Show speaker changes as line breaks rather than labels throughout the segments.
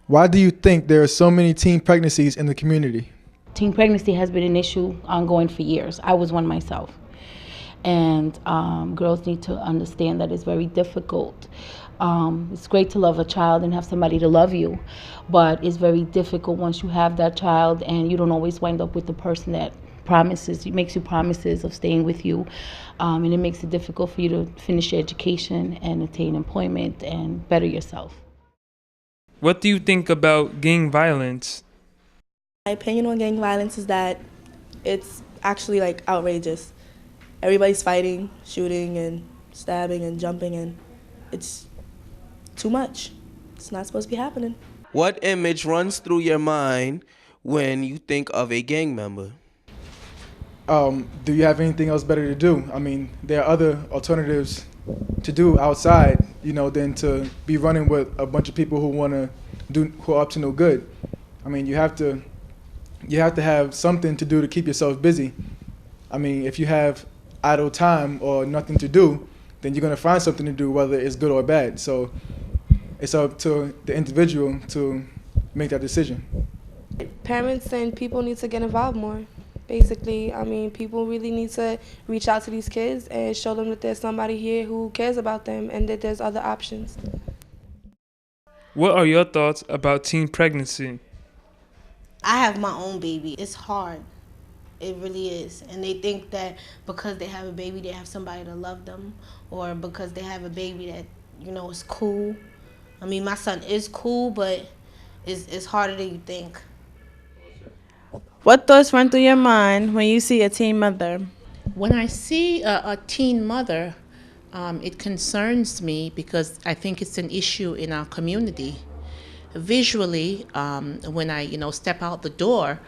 Why do you think there are so many teen pregnancies in the community?
Teen pregnancy has been an issue ongoing for years. I was one myself. And girls need to understand that it's very difficult. It's great to love a child and have somebody to love you, but it's very difficult once you have that child and you don't always wind up with the person that makes you promises of staying with you, and it makes it difficult for you to finish your education and attain employment and better yourself.
What do you think about gang violence?
My opinion on gang violence is that it's actually like outrageous. Everybody's fighting, shooting, and stabbing and jumping, and it's too much. It's not supposed to be happening.
What image runs through your mind when you think of a gang member?
Do you have anything else better to do? I mean, there are other alternatives to do outside, than to be running with a bunch of people who are up to no good. I mean, you have to have something to do to keep yourself busy. I mean, if you have idle time or nothing to do, then you're going to find something to do, whether it's good or bad. So it's up to the individual to make that decision.
Parents and people need to get involved more. Basically, I mean, people really need to reach out to these kids and show them that there's somebody here who cares about them and that there's other options.
What are your thoughts about teen pregnancy?
I have my own baby. It's hard. It really is. And they think that because they have a baby, they have somebody to love them, or because they have a baby that, is cool. I mean, my son is cool, but it's harder than you think.
What thoughts run through your mind when you see a teen mother?
When I see a teen mother, it concerns me because I think it's an issue in our community. Visually, when I step out the door,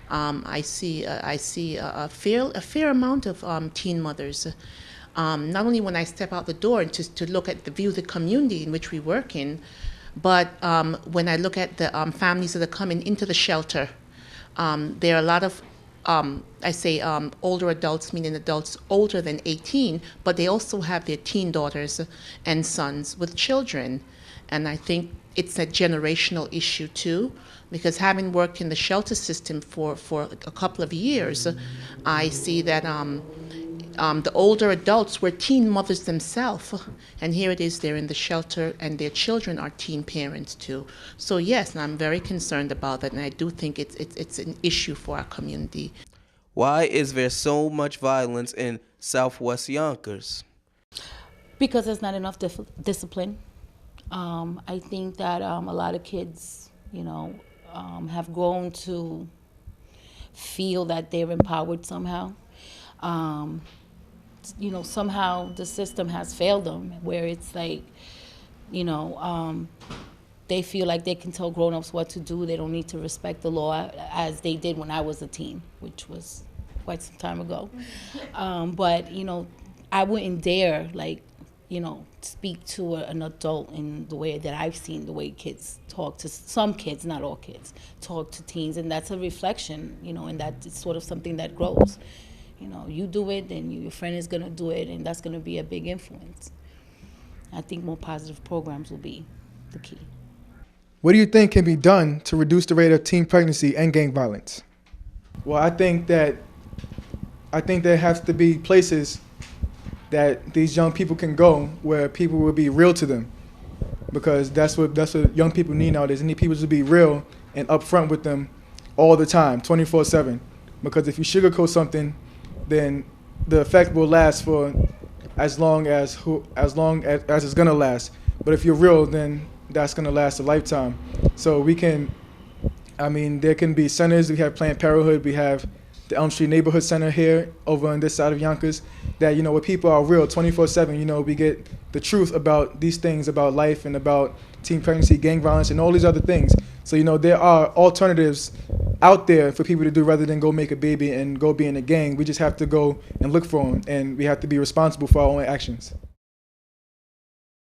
I see a fair amount of teen mothers. Not only when I step out the door and to look at view the community in which we work in, but when I look at the families that are coming into the shelter. There are a lot of, older adults, meaning adults older than 18, but they also have their teen daughters and sons with children. And I think it's a generational issue too, because having worked in the shelter system for a couple of years, I see that the older adults were teen mothers themselves, and here it is, they're in the shelter, and their children are teen parents too. So yes, and I'm very concerned about that, and I do think it's an issue for our community.
Why is there so much violence in Southwest Yonkers?
Because there's not enough discipline. I think that a lot of kids, have grown to feel that they're empowered somehow. Somehow the system has failed them, where it's like, they feel like they can tell grown-ups what to do. They don't need to respect the law as they did when I was a teen, which was quite some time ago. But, I wouldn't dare, speak to an adult in the way that I've seen the way kids talk to some kids, not all kids, talk to teens. And that's a reflection, and that's sort of something that grows. You do it, then your friend is going to do it, and that's going to be a big influence. I think more positive programs will be the key.
What do you think can be done to reduce the rate of teen pregnancy and gang violence? Well, I think there has to be places that these young people can go where people will be real to them, because that's what young people need nowadays. They need people to be real and upfront with them all the time, 24/7. Because if you sugarcoat something, then the effect will last for as long as it's gonna last. But if you're real, then that's gonna last a lifetime. So there can be centers. We have Planned Parenthood. We have the Elm Street Neighborhood Center here over on this side of Yonkers. That where people are real, 24/7. We get the truth about these things, about life and about teen pregnancy, gang violence, and all these other things. So there are alternatives out there for people to do rather than go make a baby and go be in a gang. We just have to go and look for them, and we have to be responsible for our own actions.